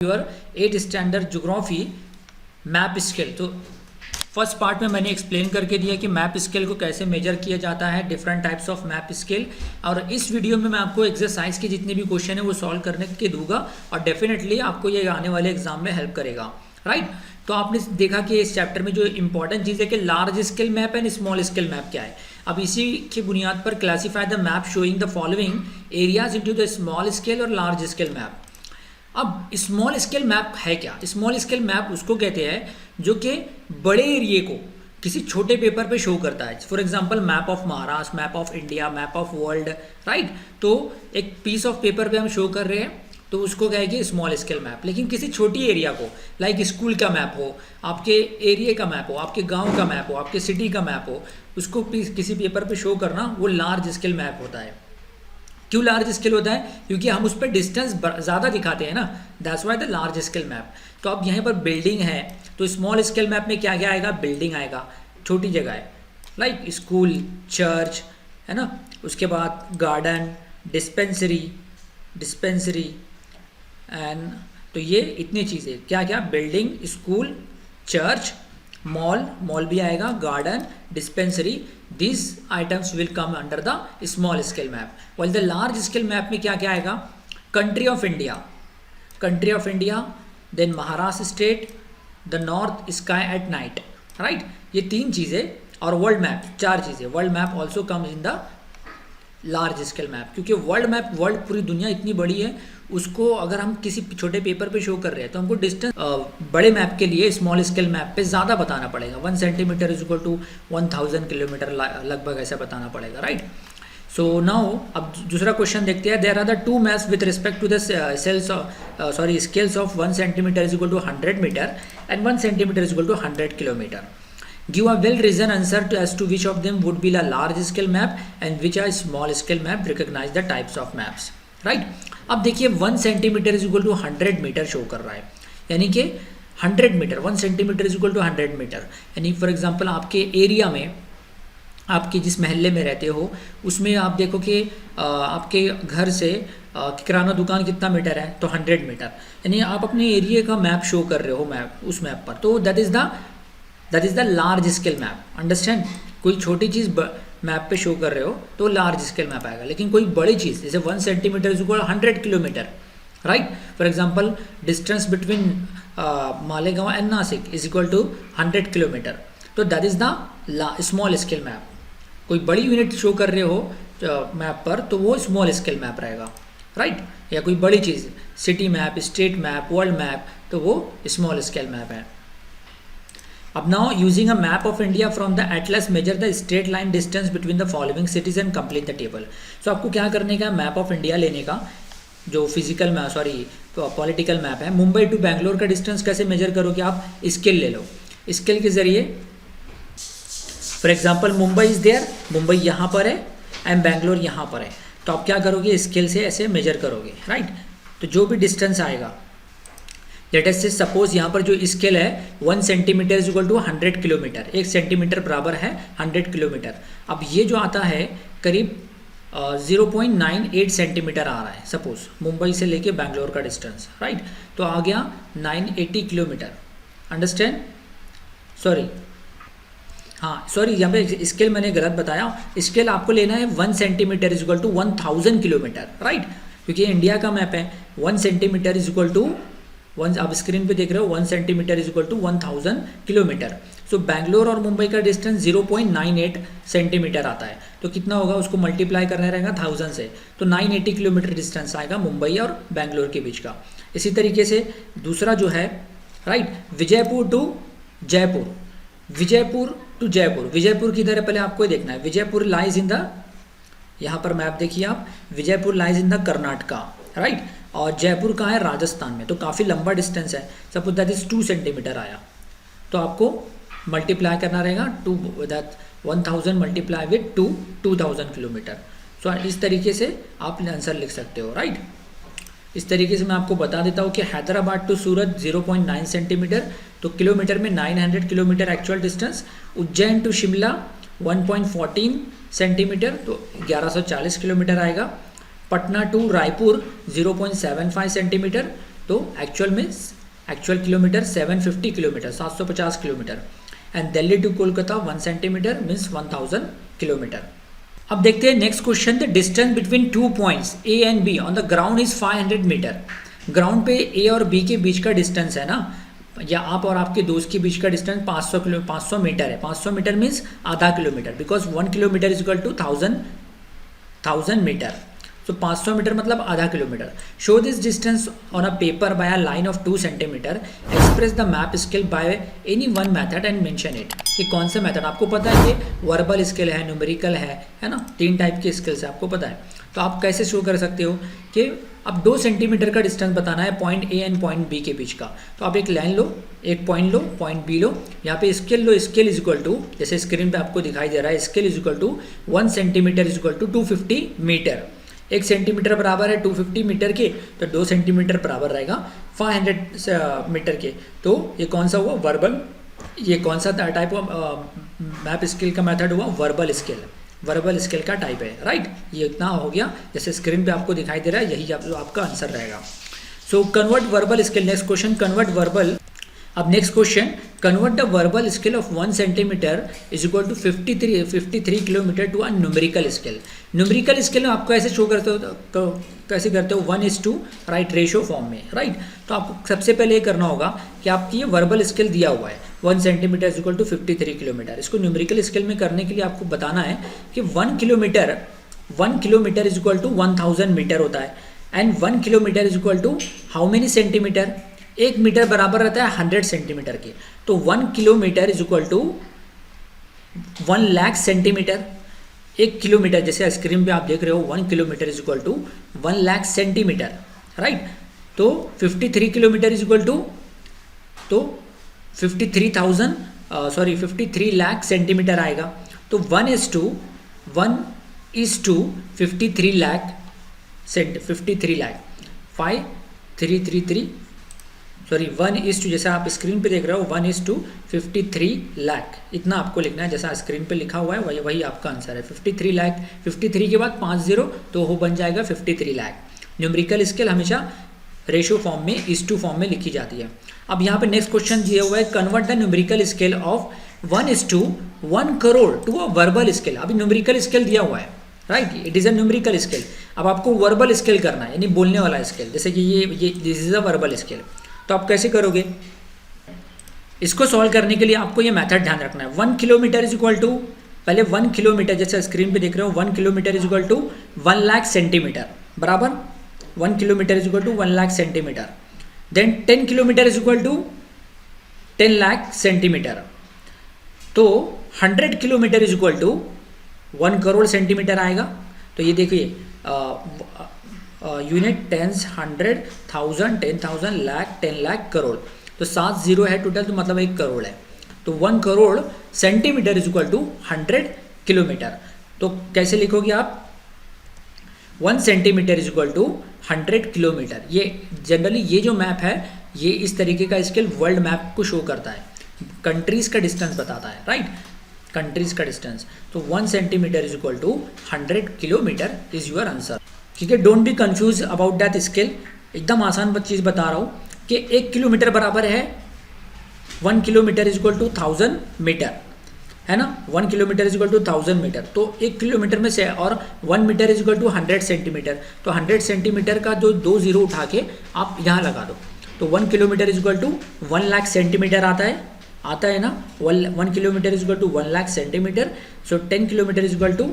Your 8th standard geography map scale. तो first part में मैंने एक्सप्लेन करके दिया कि मैप स्केल को कैसे मेजर किया जाता है, different types of map scale. और इस वीडियो में मैं आपको एक्सरसाइज के जितने भी क्वेश्चन है वो सॉल्व करने के दूंगा और डेफिनेटली आपको ये आने वाले एग्जाम में हेल्प करेगा, राइट। तो आपने देखा कि इस चैप्टर में जो इंपॉर्टेंट चीज़ है कि large scale map and small scale map क्या है। अब इसी की बुनियाद पर classify the map showing the following areas into the small scale और लार्ज स्केल मैप। अब स्मॉल स्केल मैप है क्या? स्मॉल स्केल मैप उसको कहते हैं जो कि बड़े एरिए को किसी छोटे पेपर पे शो करता है। For example map of Maharashtra, map of India, map of world, right. तो एक पीस ऑफ पेपर पे हम शो कर रहे हैं तो उसको कहेंगे स्मॉल स्केल मैप। लेकिन किसी छोटी एरिया को, लाइक स्कूल का मैप हो, आपके एरिया का मैप हो, आपके गांव का मैप हो, आपके सिटी का मैप हो, उसको किसी पेपर पे शो करना वो लार्ज स्केल मैप होता है। क्यों लार्ज स्केल होता है? क्योंकि हम उस पर डिस्टेंस ज़्यादा दिखाते हैं ना, that's why the large scale map. तो अब यहाँ पर बिल्डिंग है तो स्मॉल स्केल मैप में क्या क्या आएगा? बिल्डिंग आएगा, छोटी जगह है, लाइक स्कूल, चर्च, है ना। उसके बाद गार्डन, डिस्पेंसरी एंड तो ये इतनी चीज़ें क्या क्या? बिल्डिंग, स्कूल, चर्च, मॉल भी आएगा, garden, dispensary, these items will come under the small scale map. while the large scale map में क्या क्या आएगा? country of India, then Maharashtra state, the north sky at night, right। ये तीन चीज़ें और वर्ल्ड मैप, चार चीज़ें। World map also comes in the large scale map क्योंकि वर्ल्ड पूरी दुनिया इतनी बड़ी है, उसको अगर हम किसी छोटे पेपर पे शो कर रहे हैं तो हमको डिस्टेंस बड़े मैप के लिए स्मॉल स्केल मैप पे ज़्यादा बताना पड़ेगा। 1 centimetre is equal to 1000 kilometre लगभग ऐसा बताना पड़ेगा, राइट। सो नाउ अब दूसरा क्वेश्चन देखते हैं। There are the two maps with respect to the scales of 1 centimetre is equal to 100 metre and 1 centimetre is equal to 100 kilometre. Give a well-reasoned answer as to which of them would be a large-scale map and which are small-scale map. Recognize the types of maps, right? अब देखिए 1 centimetre is equal to 100 metre show कर रहा है, यानी कि 100 metre, 1 centimetre is equal to 100 metre. यानी for example आपके area में, आपके जिस महल्ले में रहते हो उसमें आप देखो कि आपके घर से किराना दुकान कितना मीटर है, तो 100 मीटर। यानी आप अपने एरिया का मैप शो कर रहे हो मैप, उस मैप पर, तो that is the large scale map. Understand? कोई छोटी चीज़ मैप पे शो कर रहे हो तो लार्ज स्केल मैप आएगा। लेकिन कोई बड़ी चीज़ जैसे 1 centimetre is equal 100 kilometre, right. For example distance between Malegaon and Nashik is equal to 100 kilometre, तो that is the small scale map. कोई बड़ी यूनिट शो कर रहे हो मैप पर तो वो स्मॉल स्केल मैप रहेगा, राइट। या कोई बड़ी चीज़, city map, state map, world map, तो वो स्मॉल स्केल मैप है। अब now using a map of India from the atlas measure the straight line distance between the following cities and complete the table. So आपको क्या करने का? Map of India लेने का, जो physical map, sorry political map है। Mumbai to Bangalore का distance कैसे मेजर करोगे? आप स्केल ले लो, स्केल के जरिए। For example Mumbai is there, Mumbai यहाँ पर है एंड बैंगलोर यहाँ पर है, तो आप क्या करोगे? स्केल से ऐसे मेजर करोगे, राइट। तो जो भी डिस्टेंस आएगा, लेट अस से सपोज यहाँ पर जो स्केल है 1 centimetre is equal to 100 kilometre, 1 centimetre बराबर है 100 किलोमीटर। अब ये जो आता है करीब 0.98 सेंटीमीटर आ रहा है, सपोज मुंबई से लेके बैंगलोर का डिस्टेंस, राइट। तो आ गया 980 किलोमीटर। अंडरस्टैंड? सॉरी यहाँ पे स्केल मैंने गलत बताया। स्केल आपको लेना है 1 centimetre is equal to 1000 kilometre, right. क्योंकि इंडिया का मैप है, 1 सेंटीमीटर इज इक्वल टू आप स्क्रीन पे देख रहे हो 1 centimetre is equal to 1000 kilometre. So Bangalore और मुंबई का डिस्टेंस 0.98 सेंटीमीटर आता है, तो कितना होगा? उसको मल्टीप्लाई करना रहेगा 1000 से, तो 980 किलोमीटर डिस्टेंस आएगा मुंबई और बैंगलोर के बीच का। इसी तरीके से दूसरा जो है, राइट, विजयपुर टू जयपुर। विजयपुर किधर है पहले आपको देखना है। विजयपुर लाइज इन द, यहाँ पर मैप देखिए आप, Vijaypur lies in the Karnataka, right. और जयपुर कहाँ है? राजस्थान में। तो काफ़ी लंबा डिस्टेंस है, सपोज दैट इज 2 सेंटीमीटर आया, तो आपको मल्टीप्लाई करना रहेगा 1000 मल्टीप्लाई विद 2000 किलोमीटर। सो इस तरीके से आप आंसर लिख सकते हो, राइट। इस तरीके से मैं आपको बता देता हूँ कि हैदराबाद टू सूरत 0.9 सेंटीमीटर, तो किलोमीटर में 900 kilometre actual distance. Ujjain to Shimla 1.14 centimetre, तो 1140 किलोमीटर आएगा। पटना टू रायपुर 0.75 सेंटीमीटर, तो actual kilometre 750 kilometre, 750 kilometre. And Delhi to Kolkata 1 centimetre means 1000 kilometre. अब देखते हैं next question, the distance between 2 points A and B on the ground is 500 metre. Ground पे A और B के बीच का डिस्टेंस है ना, या आप और आपके दोस्त के बीच का डिस्टेंस 500 मीटर है। 500 मीटर मीन्स आधा kilometre, because 1 kilometre is equal to 1000 metre. तो 500 मीटर मतलब आधा kilometre. Show this distance on a paper by a line of 2 centimetre. Express the map scale by any one method and mention it. कि कौन सा method आपको पता है, ये वर्बल स्केल है, न्यूमेरिकल है ना, 3 टाइप के स्केल्स है आपको पता है। तो आप कैसे शो कर सकते हो कि अब 2 सेंटीमीटर का डिस्टेंस बताना है point A and point B के बीच का। तो आप एक लाइन लो, एक पॉइंट लो, पॉइंट बी लो, यहाँ पे स्केल लो, स्केल इज इक्वल टू, जैसे स्क्रीन पे आपको दिखाई दे रहा है, scale is equal to 1 centimetre is equal to 250 metre. 1 centimetre बराबर है 250 मीटर के, तो 2 सेंटीमीटर बराबर रहेगा 500 मीटर के। तो ये कौन सा हुआ, वर्बल, ये कौन सा टाइप ऑफ मैप स्केल का मेथड हुआ, वर्बल स्केल। वर्बल स्केल का टाइप है, राइट। ये इतना हो गया, जैसे स्क्रीन पे आपको दिखाई दे रहा है, यही आपका आंसर रहेगा। So convert verbal scale. Next question, convert verbal. अब next question, convert the verbal scale of 1 centimetre is equal to 53 kilometre to a numerical scale. Numerical scale में आपको ऐसे शो करते हो, तो कैसे करते हो, 1:2 राइट, रेशो फॉर्म में, राइट। तो आपको सबसे पहले ये करना होगा कि आपकी ये वर्बल स्केल दिया हुआ है 1 centimetre is equal to 53 kilometre. इसको न्यूमेरिकल स्केल में करने के लिए आपको बताना है कि 1 kilometre is equal to 1000 metre होता है। And 1 kilometre is equal to how many centimetre, 1 metre बराबर रहता है 100 सेंटीमीटर के। तो 1 kilometre is equal to 1 lakh centimetre. 1 kilometre, जैसे स्क्रीन पे आप देख रहे हो, 1 kilometre is equal to 1 lakh centimetre, right. तो 53 किलोमीटर इज इक्वल टू, तो 53 लाख सेंटीमीटर आएगा। तो 1:1 53 लाख 5333 सॉरी 1:, जैसा आप स्क्रीन पे देख रहे हो 1:53 लाख, इतना आपको लिखना है, जैसा स्क्रीन पे लिखा हुआ है वही आपका आंसर है। 53 लाख, 53 के बाद 50 तो वो बन जाएगा 53 लाख। न्यूमेरिकल स्केल हमेशा रेशो फॉर्म में, 1:2 फॉर्म में लिखी जाती है। अब यहाँ पे नेक्स्ट क्वेश्चन दिया हुआ है, convert the numerical scale of 1:1 crore to a verbal scale. अभी न्यूमेरिकल स्केल दिया हुआ है, right, it is a numerical scale. अब आपको वर्बल स्केल करना है, यानी बोलने वाला स्केल, जैसे कि ये this is a verbal scale. तो आप कैसे करोगे, इसको सॉल्व करने के लिए आपको ये मेथड ध्यान रखना है। 1 किलोमीटर इज इक्वल टू, पहले 1 किलोमीटर, जैसे स्क्रीन पे देख रहे हो, 1 kilometre is equal to 1 lakh centimetre, बराबर। 1 kilometre is equal to 1 lakh centimetre. Then 10 kilometre is equal to 10 lakh centimetre. तो 100 kilometre is equal to 1 crore centimetre आएगा। तो ये देखिए, यूनिट, टेंस, 100, 1000, 10,000, लाख, 10 लाख, करोड़। तो 7 जीरो है टोटल, तो मतलब 1 करोड़ है। तो 1 crore centimetre is equal to 100 kilometre. तो कैसे लिखोगे आप, 1 centimetre is equal to 100 kilometre. ये जनरली ये जो मैप है, ये इस तरीके का स्केल वर्ल्ड मैप को शो करता है, कंट्रीज का डिस्टेंस बताता है, राइट, कंट्रीज का डिस्टेंस। तो 1 centimetre is equal to 100 kilometre is your answer. ठीक है, don't be confuse about that scale, एकदम आसान चीज़ बता रहा हूँ कि 1 किलोमीटर बराबर है 1 kilometre is equal to 1000 metre, है ना। 1 kilometre is equal to 1000 metre. तो 1 किलोमीटर में से, और 1 metre is equal to 100 centimetre. तो 100 सेंटीमीटर का जो 2 जीरो उठा के आप यहाँ लगा दो, तो 1 kilometre is equal to 1 lakh centimetre आता है ना। 1 kilometre is equal to 1 lakh centimetre. So 10 kilometre is equal to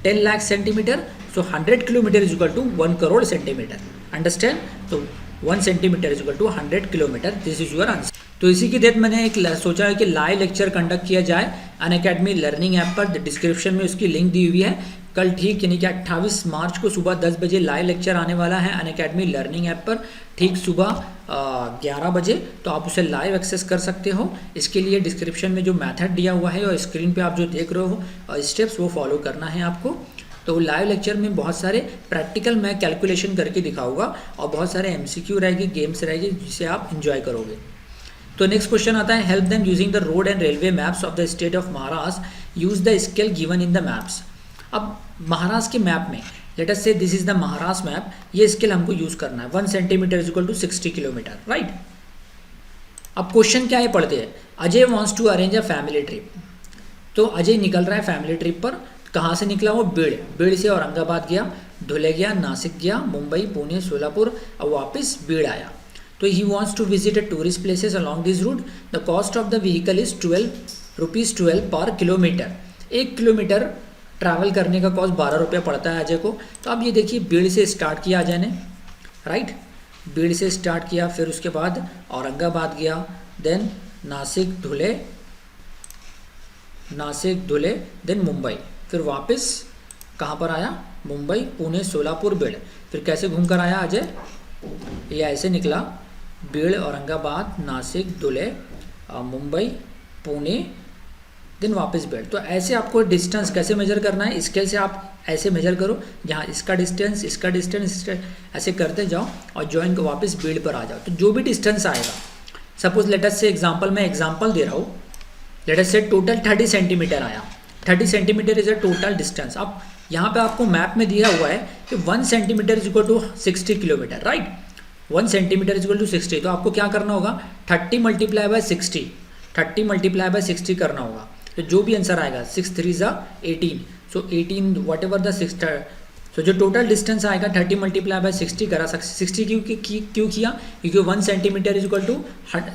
10 lakh centimetre. So 100 kilometre is equal to 1 crore centimetre. Understand. तो 1 centimetre is equal to 100 kilometre. This is your answer. तो इसी के तहत मैंने एक सोचा है कि लाइव लेक्चर कंडक्ट किया जाए अनअकैडमी लर्निंग ऐप पर। डिस्क्रिप्शन में उसकी लिंक दी हुई है। कल ठीक यानी कि 28 मार्च को सुबह 10 बजे लाइव लेक्चर आने वाला है अनअकैडमी लर्निंग ऐप पर, ठीक सुबह 11 बजे। तो आप उसे लाइव एक्सेस कर सकते हो। इसके लिए डिस्क्रिप्शन में जो मेथड दिया हुआ है और स्क्रीन पे आप जो देख रहे हो स्टेप्स, वो फॉलो करना है आपको। तो लाइव लेक्चर में बहुत सारे प्रैक्टिकल मैं कैलकुलेशन करके दिखाऊंगा और बहुत सारे MCQ रहेगी, गेम्स रहेगी, जिसे आप इंजॉय करोगे। तो नेक्स्ट क्वेश्चन आता है, help them using the road and railway maps of the state of Maharashtra, use the scale given in the maps. अब महाराष्ट्र के मैप में let us say this is the Maharashtra map, ये स्केल हमको use करना है, 1 centimetre is equal to 60 kilometre, right. अब question क्या है पढ़ते हैं। Ajay wants to arrange a family trip, तो अजय निकल रहा है फैमिली ट्रिप पर। कहाँ से निकला वो? बीड़ से औरंगाबाद गया, धुले गया, नासिक गया, मुंबई, पुणे, सोलापुर, अब वापस बीड़ आया। तो he wants to visit a tourist places along this route, the cost of the vehicle is ₹12 per kilometre. 1 kilometre travel करने का कॉस्ट 12 रुपये पड़ता है अजय को। तो अब ये देखिए बीड़ से स्टार्ट किया अजय ने, राइट, बीड़ से स्टार्ट किया, फिर उसके बाद औरंगाबाद गया, देन नासिक धुले, देन मुंबई, फिर वापस कहाँ पर आया? मुंबई, पुणे, सोलापुर, बीड़। फिर कैसे घूम कर आया अजय? ये ऐसे निकला, बीड़, औरंगाबाद, नासिक, धुले, मुंबई, पुणे, देन वापस बीड़। तो ऐसे आपको डिस्टेंस कैसे मेजर करना है? स्केल से आप ऐसे मेजर करो, जहाँ इसका डिस्टेंस ऐसे करते जाओ और जॉइन को वापस बीड़ पर आ जाओ। तो जो भी डिस्टेंस आएगा, सपोज लेट अस से एग्जांपल, मैं एग्जांपल दे रहा हूँ, लेट अस से टोटल 30 सेंटीमीटर आया, 30 centimetre is a total distance. अब यहाँ पे आपको मैप में दिया हुआ है कि 1 centimetre is equal to 60 kilometre, right, 1 centimetre is equal to 60। तो आपको क्या करना होगा? 30 मल्टीप्लाई बाय 60 करना होगा। तो जो भी आंसर आएगा 6 3 ज़ा 18, सो 18 वट एवर द 6, सो जो टोटल डिस्टेंस आएगा 30 मल्टीप्लाई बाय 60 करा, 60 क्यों किया? क्योंकि 1 centimetre is equal to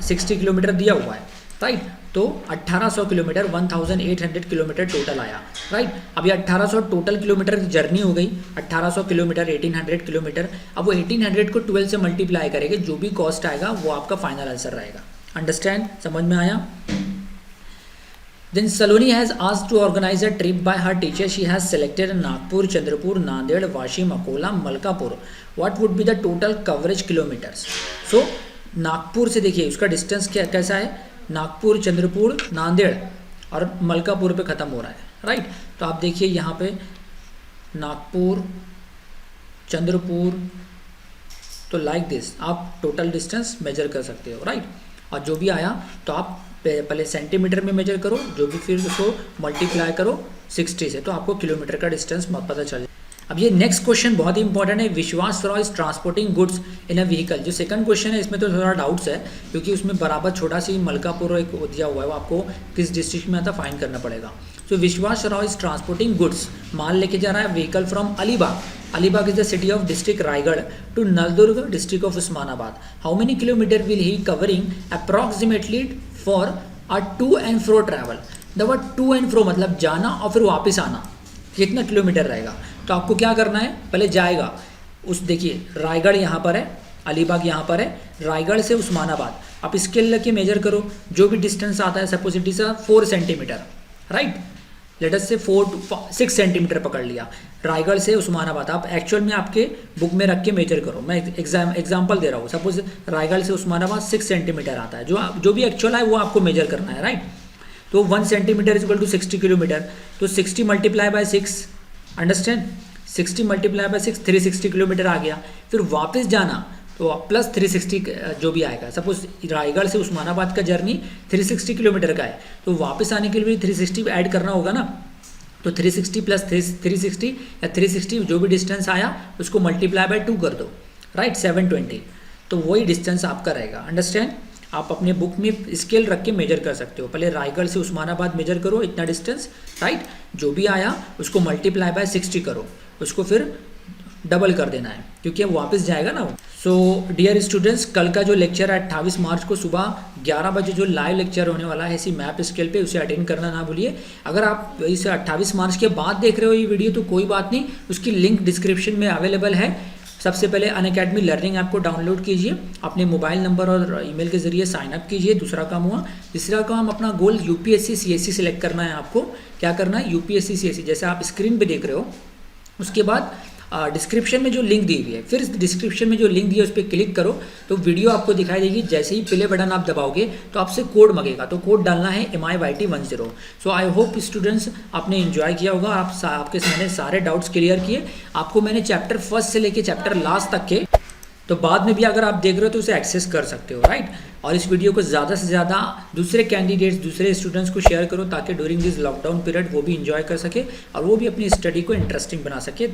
60 kilometre दिया हुआ है, राइट। तो 1800 किलोमीटर, 1800 किलोमीटर टोटल आया, राइट। अब ये 1800 टोटल किलोमीटर की जर्नी हो गई, 1800 किलोमीटर, 1800 किलोमीटर। अब वो 1800 को 12 से मल्टीप्लाई करेंगे, जो भी कॉस्ट आएगा वो आपका फाइनल आंसर रहेगा। अंडरस्टैंड? समझ में आया? Then Saloni has asked to organize a trip by her teacher. She has selected Nagpur, Chandrapur, Nanded, Washim, Akola, Malkapur. What would be the total coverage kilometers? So Nagpur से देखिए उसका distance कैसा है? नागपुर, चंद्रपुर, नांदेड़ और मलकापुर पे ख़त्म हो रहा है, राइट। तो आप देखिए यहाँ पे नागपुर, चंद्रपुर, तो लाइक दिस आप टोटल डिस्टेंस मेजर कर सकते हो, राइट। और जो भी आया तो आप पहले सेंटीमीटर में मेजर करो, जो भी फिर उसको मल्टीप्लाई करो 60 से, तो आपको किलोमीटर का डिस्टेंस पता चल जाए। अब ये नेक्स्ट क्वेश्चन बहुत ही इंपॉर्टेंट है। विश्वास Roy is transporting goods in a vehicle. जो सेकंड क्वेश्चन है इसमें तो थोड़ा डाउट्स है, क्योंकि उसमें बराबर छोटा सी मलकापुर एक दिया हुआ है, वो आपको किस डिस्ट्रिक्ट में आता फाइंड करना पड़ेगा। So Vishwas Roy is transporting goods, माल लेके जा रहा है vehicle from Alibag is the city of district Raigad to Naldurg district of Osmanabad. How many kilometre will he covering approximately for a to and fro travel. The word to and fro मतलब जाना और फिर वापस आना, कितना किलोमीटर रहेगा? तो आपको क्या करना है, पहले जाएगा उस, देखिए रायगढ़ यहाँ पर है, अलीबाग यहाँ पर है, रायगढ़ से उस्मानाबाद आप स्केल लेके मेजर करो, जो भी डिस्टेंस आता है, suppose it is 4 centimetre, right, late us से 4 to 6 सेंटीमीटर पकड़ लिया रायगढ़ से उस्मानाबाद। आप एक्चुअल में आपके बुक में रख के मेजर करो, मैं एग्जाम्पल दे रहा हूँ। सपोज रायगढ़ से उस्मानाबाद 6 सेंटीमीटर आता है, जो भी एक्चुअल है वो आपको मेजर करना है, राइट। तो 1 centimetre is equal to 60 kilometre, तो 60 multiply by 6, understand, 60 multiply by 6 360 kilometre आ गया। फिर वापस जाना तो प्लस 360 जो भी आएगा। सपोज रायगढ़ से उस्मानाबाद का जर्नी 360 किलोमीटर का है, तो वापस आने के लिए 360 ऐड करना होगा ना, तो 360 प्लस 360 या 360 जो भी डिस्टेंस आया उसको मल्टीप्लाई बाय 2 कर दो, राइट, 720, तो वही डिस्टेंस आपका रहेगा। अंडरस्टैंड? आप अपने बुक में स्केल रख के मेजर कर सकते हो। पहले रायगढ़ से उस्मानाबाद मेजर करो इतना डिस्टेंस, राइट, जो भी आया उसको मल्टीप्लाई बाय 60 करो, उसको फिर डबल कर देना है क्योंकि अब वापस जाएगा ना वो। सो डियर स्टूडेंट्स, कल का जो लेक्चर है 28 मार्च को सुबह 11 बजे जो लाइव लेक्चर होने वाला है इसी मैप स्केल पे, उसे अटेंड करना ना भूलिए। अगर आप इसे 28 मार्च के बाद देख रहे हो ये वीडियो तो कोई बात नहीं, उसकी लिंक डिस्क्रिप्शन में अवेलेबल है। सबसे पहले अनअकैडमी लर्निंग ऐप को डाउनलोड कीजिए, अपने मोबाइल नंबर और ईमेल के जरिए साइन अप कीजिए, दूसरा काम हुआ। तीसरा काम, अपना गोल यूपीएससी सीएससी सेलेक्ट करना है आपको। क्या करना है? यूपीएससी सीएससी, जैसे आप स्क्रीन पे देख रहे हो। उसके बाद डिस्क्रिप्शन में जो लिंक दी हुई है, फिर डिस्क्रिप्शन में जो लिंक दी है उस पर क्लिक करो तो वीडियो आपको दिखाई देगी। जैसे ही प्ले बटन आप दबाओगे तो आपसे कोड मांगेगा, तो कोड डालना है MIYT10। So I hope students आपने एंजॉय किया होगा, आपके मैंने सारे डाउट्स क्लियर किए। आपको मैंने चैप्टर फर्स्ट से लेके चैप्टर लास्ट तक के, तो बाद में भी अगर आप देख रहे हो तो उसे एक्सेस कर सकते हो, राइट। और इस वीडियो को ज़्यादा से ज़्यादा दूसरे कैंडिडेट्स, दूसरे स्टूडेंट्स को शेयर करो ताकि ड्यूरिंग दिस लॉकडाउन पीरियड वो भी इंजॉय कर सके और वो भी अपनी स्टडी को इंटरेस्टिंग बना सके।